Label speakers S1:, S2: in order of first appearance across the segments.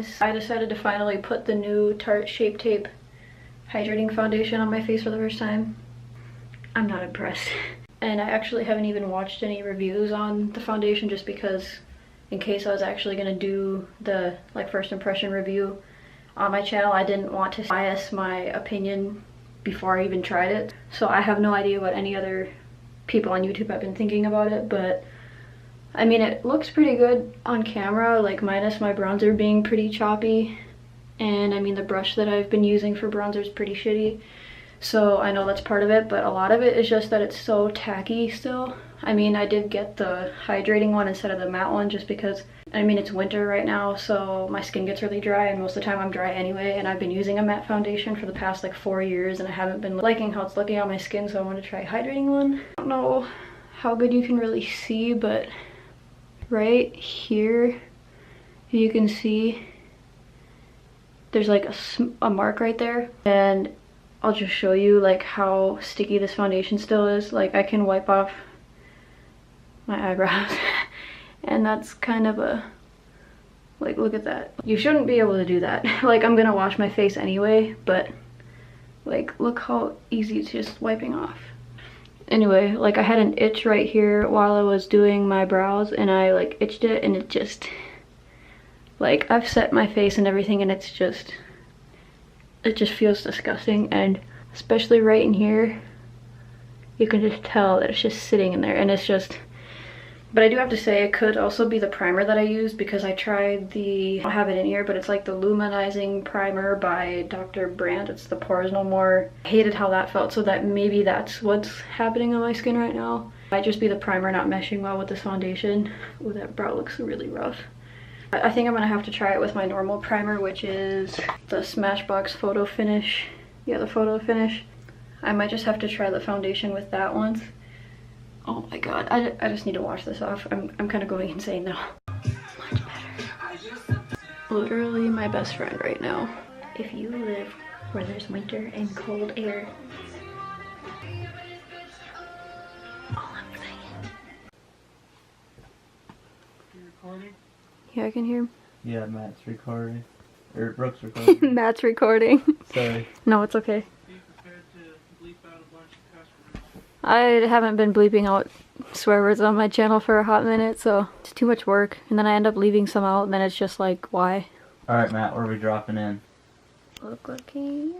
S1: guys, I decided to finally put the new Tarte Shape Tape Hydrating Foundation on my face for the first time. I'm not impressed. And I actually haven't even watched any reviews on the foundation just because in case I was actually gonna do the first impression review on my channel, I didn't want to bias my opinion before I even tried it. So I have no idea what any other people on YouTube have been thinking about it, but I mean, it looks pretty good on camera, like minus my bronzer being pretty choppy. And I mean, the brush that I've been using for bronzer is pretty shitty. So I know that's part of it, but a lot of it is just that it's so tacky still. I mean, I did get the hydrating one instead of the matte one just because, I mean, it's winter right now, so my skin gets really dry, and most of the time I'm dry anyway, and I've been using a matte foundation for the past like 4 years, and I haven't been liking how it's looking on my skin, so I want to try a hydrating one. I don't know how good you can really see, but right here, you can see there's like a mark right there, and I'll just show you like how sticky this foundation still is. Like, I can wipe off my eyebrows and that's kind of a, like, look at that. You shouldn't be able to do that. Like, I'm gonna wash my face anyway, but like, look how easy it's just wiping off. Anyway, like, I had an itch right here while I was doing my brows, and I like itched it, and it just, like, I've set my face and everything, and it just feels disgusting. And especially right in here, you can just tell that it's just sitting in there, and it's just, but I do have to say it could also be the primer that I used, because I tried the, I don't have it in here, but it's like the luminizing primer by Dr. Brandt. It's the Pores No More. I hated how that felt, so that maybe that's what's happening on my skin right now. Might just be the primer not meshing well with this foundation. Oh, that brow looks really rough. I think I'm gonna have to try it with my normal primer, which is the Smashbox Photo Finish. Yeah, the Photo Finish. I might just have to try the foundation with that once. Oh my god, I just need to wash this off. I'm kind of going insane now. Much better. Literally my best friend right now. If you live where there's winter and cold air, all I'm saying.
S2: You recording?
S1: Yeah, I can hear him.
S2: Yeah, Matt's recording. Or Brooke's recording.
S1: Matt's recording.
S2: Sorry.
S1: No, it's okay.
S2: Be prepared to bleep out a bunch of cuss words.
S1: I haven't been bleeping out swear words on my channel for a hot minute, so it's too much work. And then I end up leaving some out, and then it's just like, why?
S2: Alright, Matt, where are we dropping in?
S1: Look looking.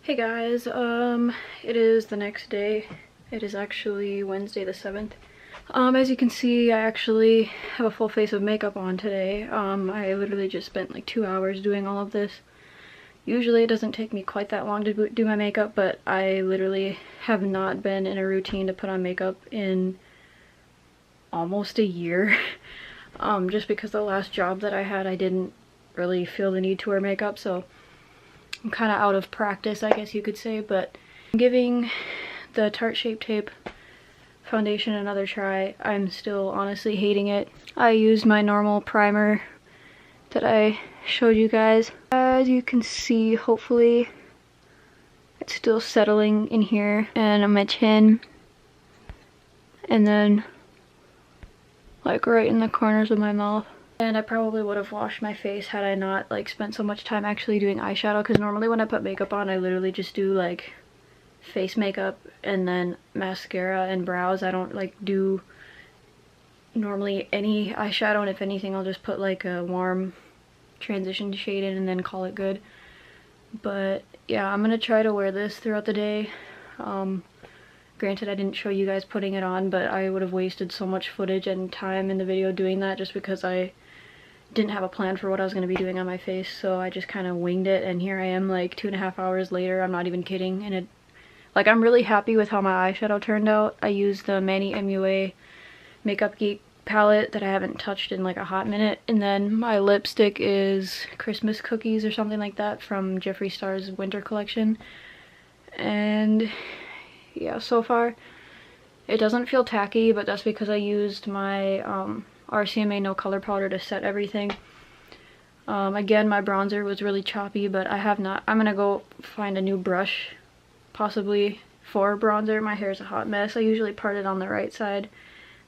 S1: Hey guys, it is the next day. It is actually Wednesday the 7th. As you can see, I actually have a full face of makeup on today. I literally just spent like 2 hours doing all of this. Usually it doesn't take me quite that long to do my makeup, but I literally have not been in a routine to put on makeup in almost a year. Just because the last job that I had, I didn't really feel the need to wear makeup, so I'm kind of out of practice, I guess you could say. But I'm giving the Tarte Shape Tape foundation another try. I'm still honestly hating it. I used my normal primer that I showed you guys. As you can see, hopefully it's still settling in here and on my chin, and then like right in the corners of my mouth. And I probably would have washed my face had I not like spent so much time actually doing eyeshadow, because normally when I put makeup on, I literally just do like face makeup and then mascara and brows. I don't like do normally any eyeshadow, and if anything I'll just put like a warm transition shade in and then call it good. But yeah, I'm gonna try to wear this throughout the day. Granted, I didn't show you guys putting it on, but I would have wasted so much footage and time in the video doing that just because I didn't have a plan for what I was going to be doing on my face, so I just kind of winged it, and here I am like 2.5 hours later. I'm not even kidding, and it, like, I'm really happy with how my eyeshadow turned out. I used the Manny MUA Makeup Geek palette that I haven't touched in like a hot minute, and then my lipstick is Christmas Cookies or something like that from Jeffree Star's winter collection. And yeah, so far it doesn't feel tacky, but that's because I used my RCMA no color powder to set everything. Again, my bronzer was really choppy, but I'm gonna go find a new brush possibly for bronzer. My hair is a hot mess. I usually part it on the right side,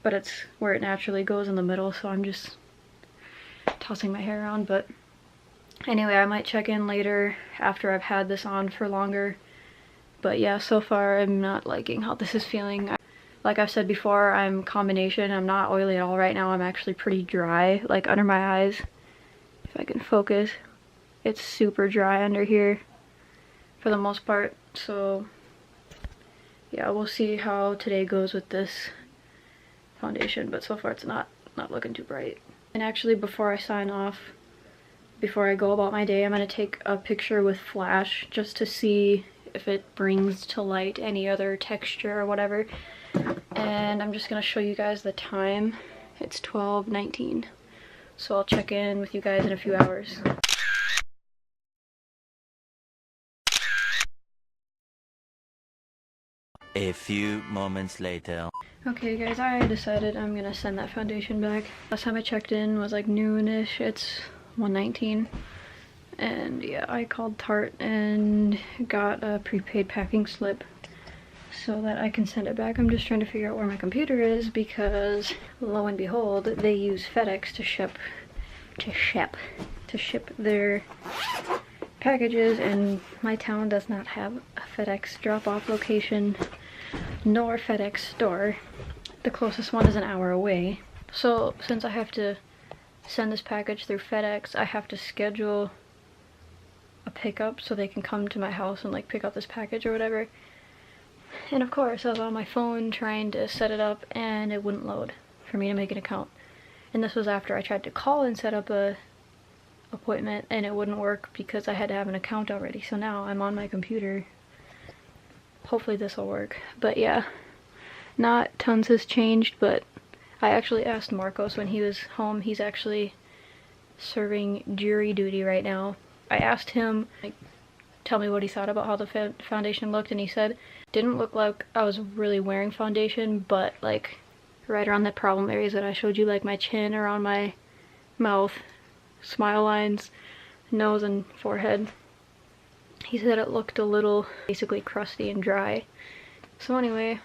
S1: but it's where it naturally goes in the middle, so I'm just tossing my hair around, but anyway, I might check in later after I've had this on for longer. But yeah, so far I'm not liking how this is feeling. Like I've said before, I'm combination. I'm not oily at all right now. I'm actually pretty dry, like under my eyes. If I can focus, it's super dry under here for the most part. So yeah, we'll see how today goes with this foundation, but so far it's not looking too bright. And actually, before I sign off, before I go about my day, I'm going to take a picture with flash just to see if it brings to light any other texture or whatever. And I'm just going to show you guys the time. It's 12:19, so I'll check in with you guys in a few hours.
S3: A few moments later.
S1: Okay guys, I decided I'm gonna send that foundation back. Last time I checked in was like noonish. It's 1:19. And yeah, I called Tarte and got a prepaid packing slip so that I can send it back. I'm just trying to figure out where my computer is because lo and behold, they use FedEx to ship their packages, and my town does not have a FedEx drop-off location nor FedEx store. The closest one is an hour away. So since I have to send this package through FedEx, I have to schedule a pickup so they can come to my house and like pick up this package or whatever. And of course I was on my phone trying to set it up and it wouldn't load for me to make an account. And this was after I tried to call and set up a appointment and it wouldn't work because I had to have an account already. So now I'm on my computer. Hopefully this will work. But yeah, not tons has changed, but I actually asked Marcos when he was home. He's actually serving jury duty right now. I asked him, like, tell me what he thought about how the foundation looked, and he said didn't look like I was really wearing foundation, but like right around the problem areas that I showed you, like my chin, around my mouth, smile lines, nose and forehead. He said it looked a little basically crusty and dry. So anyway,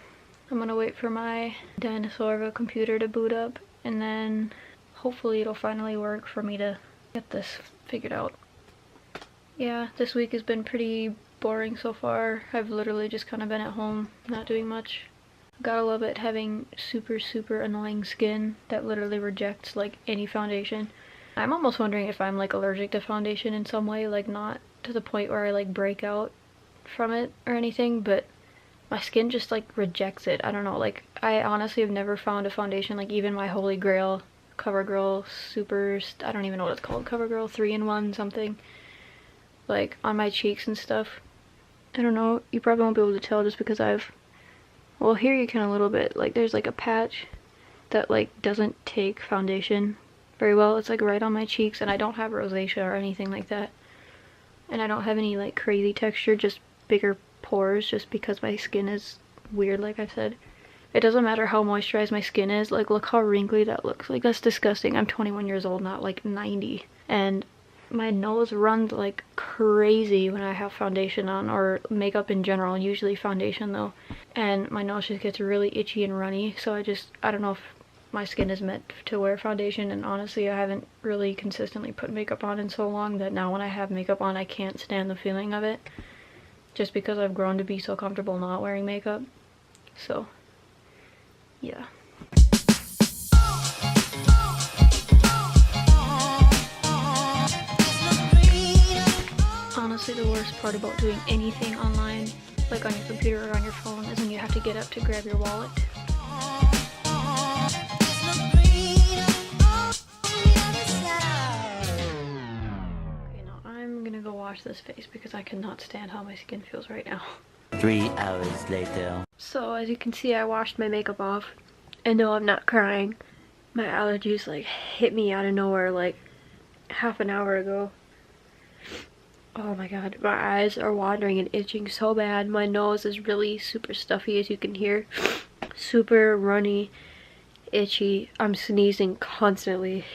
S1: I'm gonna wait for my dinosaur of a computer to boot up, and then hopefully it'll finally work for me to get this figured out. Yeah, this week has been pretty boring so far. I've literally just kind of been at home, not doing much. Gotta love it having super annoying skin that literally rejects like any foundation. I'm almost wondering if I'm like allergic to foundation in some way, like not to the point where I like break out from it or anything, but my skin just like rejects it. I don't know, like I honestly have never found a foundation, like even my holy grail CoverGirl super, I don't even know what it's called, CoverGirl 3-in-1 something, like on my cheeks and stuff. I don't know, you probably won't be able to tell just because well, here you can a little bit, like there's like a patch that like doesn't take foundation very well. It's like right on my cheeks, and I don't have rosacea or anything like that. And I don't have any like crazy texture, just bigger pores, just because my skin is weird, like I said. It doesn't matter how moisturized my skin is, like look how wrinkly that looks. Like that's disgusting. I'm 21 years old, not like 90. And my nose runs like crazy when I have foundation on, or makeup in general, usually foundation though. And my nose just gets really itchy and runny, so I don't know if my skin is meant to wear foundation, and honestly I haven't really consistently put makeup on in so long that now when I have makeup on I can't stand the feeling of it, just because I've grown to be so comfortable not wearing makeup. So yeah. Honestly, the worst part about doing anything online, like on your computer or on your phone, is when you have to get up to grab your wallet. Okay, now I'm gonna go wash this face because I cannot stand how my skin feels right now.
S3: 3 hours later.
S1: So as you can see, I washed my makeup off, and no, I'm not crying. My allergies like hit me out of nowhere like half an hour ago. Oh my god, my eyes are watering and itching so bad. My nose is really super stuffy, as you can hear. Super runny, itchy. I'm sneezing constantly.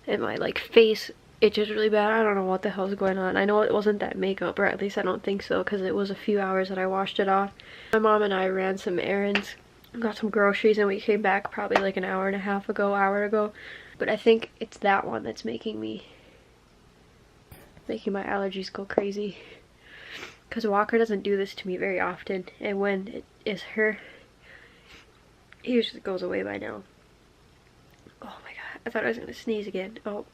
S1: And my like face itches really bad. I don't know what the hell's going on. I know it wasn't that makeup, or at least I don't think so, because it was a few hours that I washed it off. My mom and I ran some errands got some groceries and we came back probably like an hour and a half ago, hour ago. But I think it's that one that's making my allergies go crazy. Because Walker doesn't do this to me very often, and when it is her, he usually goes away by now. Oh my god, I thought I was gonna sneeze again. Oh.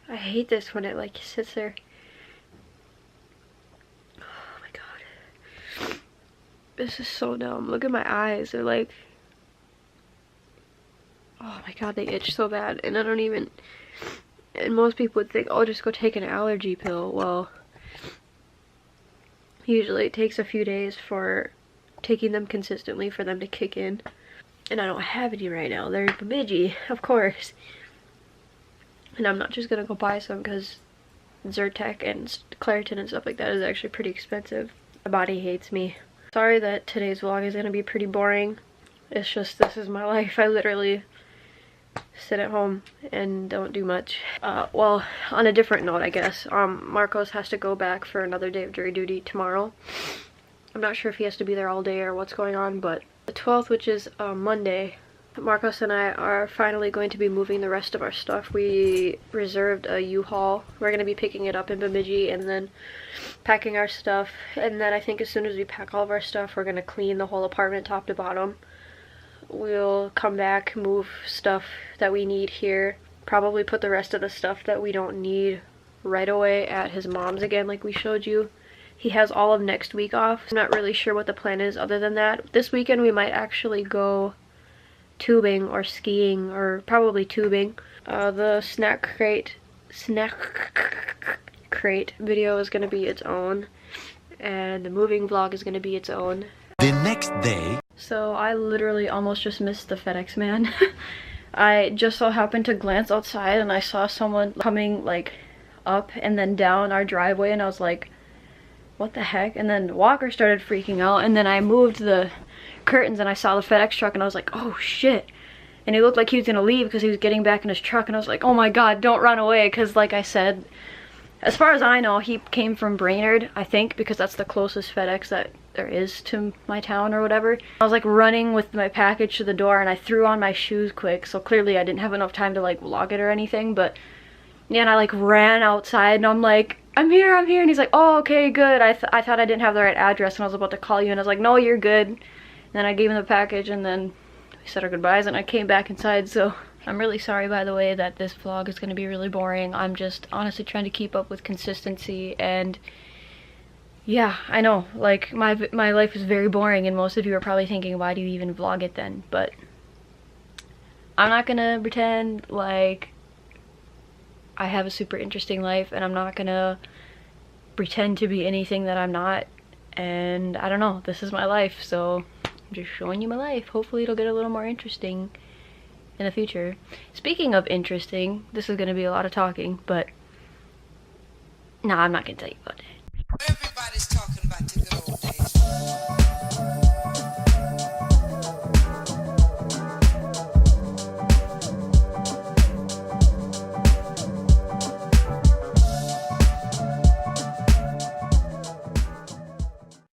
S1: I hate this when it like sits there. Oh my god. This is so dumb. Look at my eyes. They're like, oh my god, they itch so bad. And I don't even, and most people would think, oh, just go take an allergy pill. Well, usually it takes a few days for taking them consistently for them to kick in. And I don't have any right now. They're in Bemidji, of course. And I'm not just gonna go buy some because Zyrtec and Claritin and stuff like that is actually pretty expensive. My body hates me. Sorry that today's vlog is gonna be pretty boring. It's just, this is my life. I literally sit at home and don't do much. Well, on a different note, I guess, Marcos has to go back for another day of jury duty tomorrow. I'm not sure if he has to be there all day or what's going on, but the 12th, which is Monday, Marcos and I are finally going to be moving the rest of our stuff. We reserved a U-Haul. We're going to be picking it up in Bemidji and then packing our stuff. And then I think as soon as we pack all of our stuff, we're going to clean the whole apartment top to bottom. We'll come back, move stuff that we need here. Probably put the rest of the stuff that we don't need right away at his mom's again, like we showed you. He has all of next week off. I'm not really sure what the plan is other than that. This weekend we might actually go tubing or skiing, or probably tubing. The snack crate video is going to be its own, and the moving vlog is going to be its own.
S3: The next day.
S1: So I literally almost just missed the FedEx man. I just so happened to glance outside and I saw someone coming like up and then down our driveway, and I was like, what the heck? And then Walker started freaking out, and then I moved the curtains and I saw the FedEx truck and I was like, oh shit. And he looked like he was gonna leave because he was getting back in his truck, and I was like, oh my god, don't run away, because like I said, as far as I know, he came from Brainerd, I think, because that's the closest FedEx that there is to my town or whatever. I was like running with my package to the door and I threw on my shoes quick, so clearly I didn't have enough time to like vlog it or anything, but yeah, and I like ran outside and I'm like, I'm here, and he's like, oh, okay, good. I thought I didn't have the right address and I was about to call you, and I was like, no, you're good. And then I gave him the package and then we said our goodbyes and I came back inside. So I'm really sorry, by the way, that this vlog is going to be really boring. I'm just honestly trying to keep up with consistency, and yeah, I know, like, my life is very boring, and most of you are probably thinking, why do you even vlog it then? But I'm not gonna pretend like I have a super interesting life, and I'm not gonna pretend to be anything that I'm not. And I don't know, this is my life, so I'm just showing you my life. Hopefully it'll get a little more interesting in the future. Speaking of interesting, this is gonna be a lot of talking, but no, I'm not gonna tell you about it.